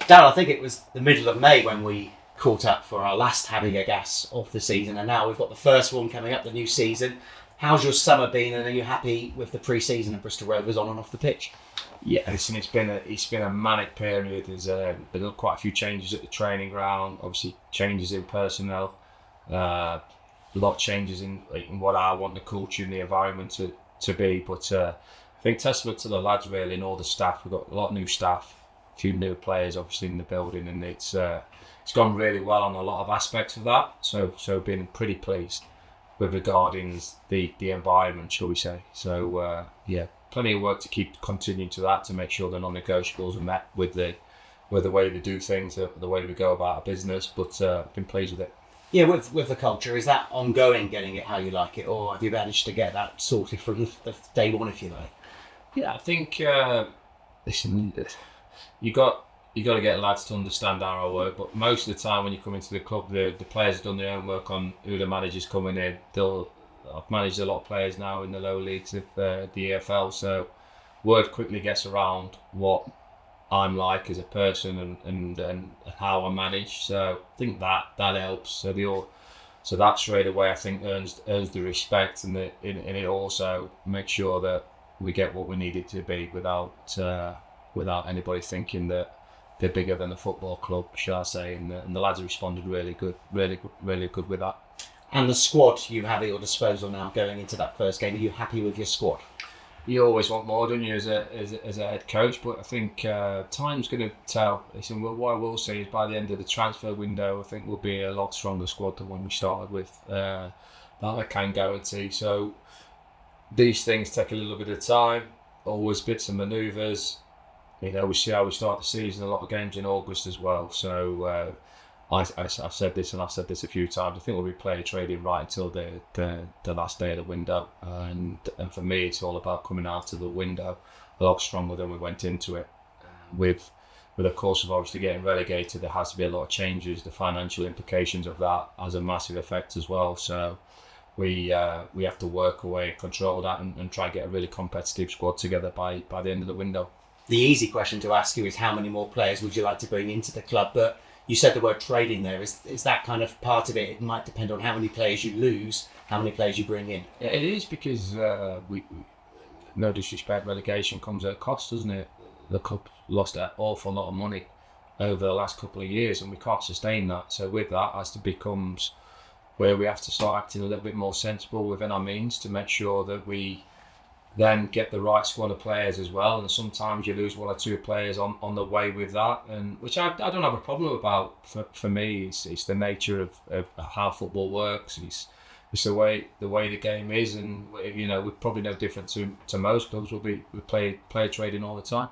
Darrell, I think it was the middle of May when we caught up for our last having a gas of the season, and now we've got the first one coming up, the new season. How's your summer been, and are you happy with the pre-season of Bristol Rovers on and off the pitch? Yeah, listen, it's been a manic period. There's been quite a few changes at the training ground. Obviously, changes in personnel, a lot of changes in what I want the culture and the environment to be. But I think testament to the lads really and all the staff. We've got a lot of new staff, a few new players obviously in the building, and it's gone really well on a lot of aspects of that. So been pretty pleased with regarding the environment, shall we say. So yeah, plenty of work to keep continuing to that, to make sure the non-negotiables are met with the way they do things, the way we go about our business. But been pleased with it. Yeah, with the culture, is that ongoing, getting it how you like it, or have you managed to get that sorted from the day one, if you like? Yeah, I think listen, you got to get lads to understand our work, but most of the time when you come into the club, the players have done their own work on who the manager's coming in. I've managed a lot of players now in the lower leagues of the EFL, so word quickly gets around what I'm like as a person and how I manage. So I think that helps. So that straight away I think earns the respect, and it also makes sure that we get what we need it to be without anybody thinking that they're bigger than the football club, shall I say, and the lads have responded really good with that. And the squad you have at your disposal now going into that first game, are you happy with your squad? You always want more, don't you, as a head coach? But I think time's going to tell. Listen, what I will say is by the end of the transfer window, I think we'll be a lot stronger squad than when we started with. That I can guarantee. So these things take a little bit of time, always bits and manoeuvres. We see how we start the season, a lot of games in August as well. So I've said this, and I've said this a few times, I think we'll be player trading right until the last day of the window. And for me, it's all about coming out of the window a lot stronger than we went into it. With of course, of obviously getting relegated, there has to be a lot of changes. The financial implications of that has a massive effect as well. So we have to work away and control that and try and get a really competitive squad together by the end of the window. The easy question to ask you is how many more players would you like to bring into the club? But you said the word trading there. Is that kind of part of it? It might depend on how many players you lose, how many players you bring in. Yeah, it is, because we no disrespect, relegation comes at a cost, doesn't it? The club lost an awful lot of money over the last couple of years, and we can't sustain that. So with that, as it becomes where we have to start acting a little bit more sensible within our means to make sure that we then get the right squad of players as well. And sometimes you lose one or two players on the way with that, and which I don't have a problem about. For me, it's the nature of how football works. It's the way the game is, and we're probably no different to most clubs. We play player trading all the time.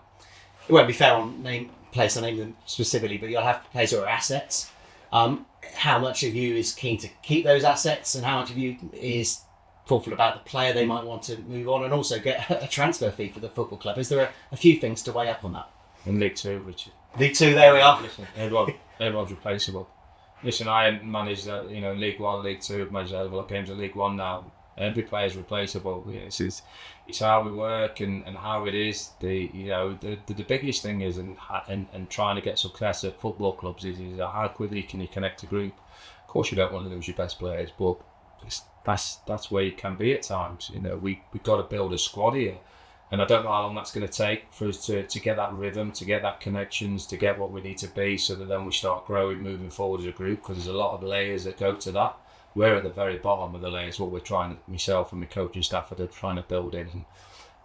It won't be fair on players to name them specifically, but you'll have players who are assets. How much of you is keen to keep those assets, and how much of you is thoughtful about the player they might want to move on and also get a transfer fee for the football club? Is there a few things to weigh up on that? In League Two, Richard. League Two, there we are. Listen, everyone's replaceable. Listen, I manage League One, League Two, I've managed a lot of games in League One now. Every player is replaceable. It's how we work and how it is. The biggest thing is and trying to get success at football clubs is how quickly can you connect a group. Of course, you don't want to lose your best players, but that's where you can be at times. We've got to build a squad here, and I don't know how long that's going to take for us to get that rhythm, to get that connections, to get what we need to be, so that then we start growing, moving forward as a group. Because there's a lot of layers that go to that. We're at the very bottom of the layers. What we're trying, myself and my coaching staff are trying to build in. And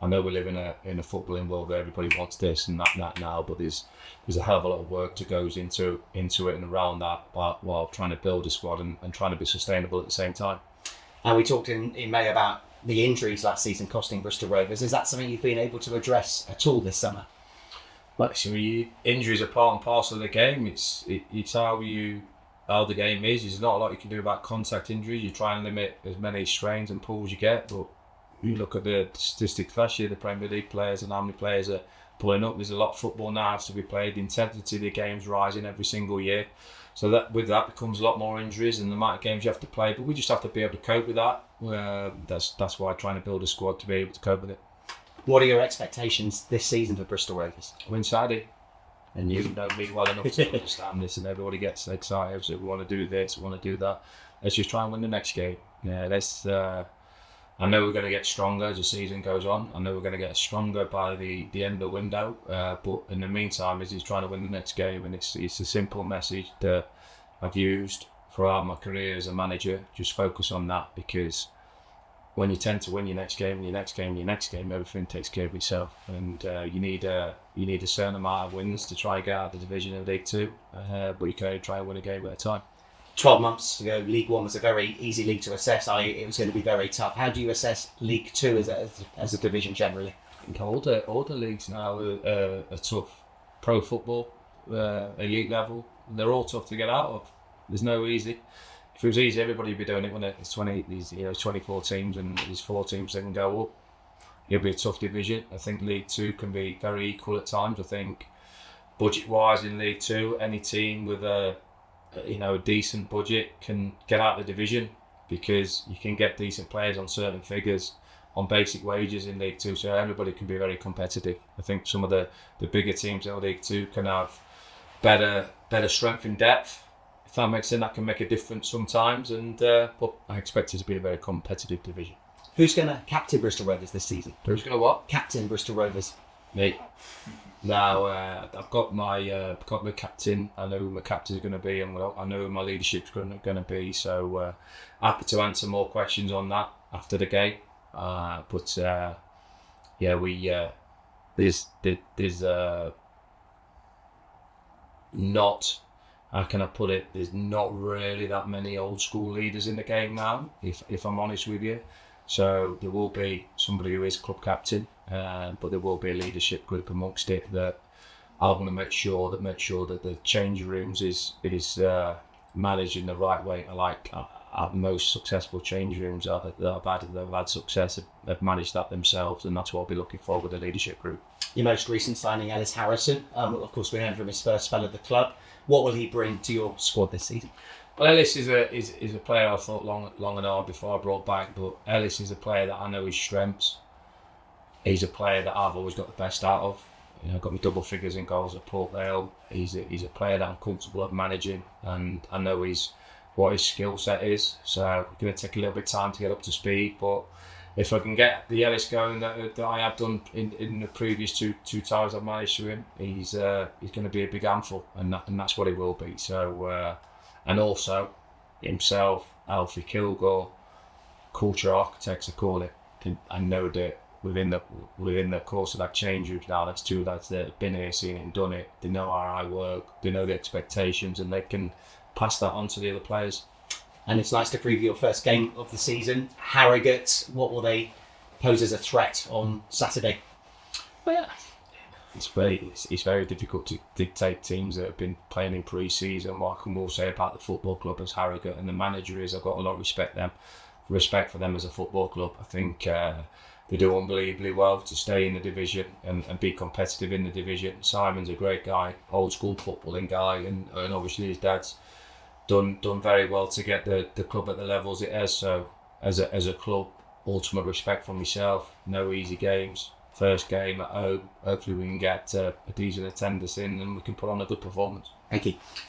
I know we live in a footballing world where everybody wants this and that now, but there's a hell of a lot of work that goes into it and around that, while trying to build a squad and trying to be sustainable at the same time. And we talked in May about the injuries last season costing Bristol Rovers. Is that something you've been able to address at all this summer? Injuries are part and parcel of the game. It's how the game is. There's not a lot you can do about contact injuries. You try and limit as many strains and pulls you get, but you look at the statistics last year, the Premier League players and how many players are pulling up. There's a lot of football now has to be played. The intensity of the game's rising every single year. So that becomes a lot more injuries and the amount of games you have to play. But we just have to be able to cope with that. That's why I'm trying to build a squad to be able to cope with it. What are your expectations this season for Bristol Rovers? Win Saturday. And you know me well enough to understand this, and everybody gets excited. So we want to do this, we want to do that. Let's just try and win the next game. Yeah, let's. I know we're going to get stronger as the season goes on. I know we're going to get stronger by the end of the window. But in the meantime, he's trying to win the next game, and it's a simple message that I've used throughout my career as a manager. Just focus on that, because when you tend to win your next game, everything takes care of itself. And you need a certain amount of wins to try and get out of the division of League Two. But you can only try and win a game at a time. 12 months ago, League One was a very easy league to assess. It was going to be very tough. How do you assess League Two as a division generally? I think all the leagues now are tough. Pro football, elite level, they're all tough to get out of. There's no easy. If it was easy, everybody would be doing it, wouldn't it? It's 24 teams, and there's 4 teams that can go up. It'll be a tough division. I think League Two can be very equal at times. I think budget-wise in League Two, any team with a decent budget can get out of the division, because you can get decent players on certain figures on basic wages in League Two, so everybody can be very competitive. I think some of the bigger teams in League Two can have better strength in depth. If that makes sense, that can make a difference sometimes, and but I expect it to be a very competitive division. Who's going to captain Bristol Rovers this season? Who's going to what? Captain Bristol Rovers. Me. Now I've got my captain. I know who my captain is going to be, and I know who my leadership's going to be. So happy to answer more questions on that after the game. There's not. How can I put it? There's not really that many old school leaders in the game now, if I'm honest with you. So there will be somebody who is club captain, but there will be a leadership group amongst it that I want to make sure that the change rooms is managed in the right way. I like our most successful change rooms that have had success have managed that themselves, and that's what I'll be looking for with the leadership group. Your most recent signing, Ellis Harrison, of course we know him from his first spell at the club. What will he bring to your squad this season? Well, Ellis is a player I thought long and hard before I brought back, but Ellis is a player that I know his strengths. He's a player that I've always got the best out of. I've got my double figures in goals at Port Vale. He's a player that I'm comfortable of managing, and I know what his skill set is. So it's going to take a little bit of time to get up to speed, but if I can get the Ellis going that I have done in the previous two times I've managed to him, he's going to be a big handful, and that's what he will be. So and also himself, Alfie Kilgore, culture architects I call it. I know that within the course of that change room now, that's 2 lads that have been here, seen it and done it. They know how I work, they know the expectations, and they can pass that on to the other players. And it's nice to preview your first game of the season. Harrogate, what will they pose as a threat on Saturday? Well, yeah, it's very difficult to dictate teams that have been playing in pre-season. What I can will say about the football club as Harrogate and the manager is I've got a lot of respect for them as a football club. I think they do unbelievably well to stay in the division and be competitive in the division. Simon's a great guy, old school footballing guy, and obviously his dad's done very well to get the club at the levels it has. So as a club, ultimate respect for myself. No easy games. First game at home. Hopefully we can get a decent attendance in and we can put on a good performance. Thank you.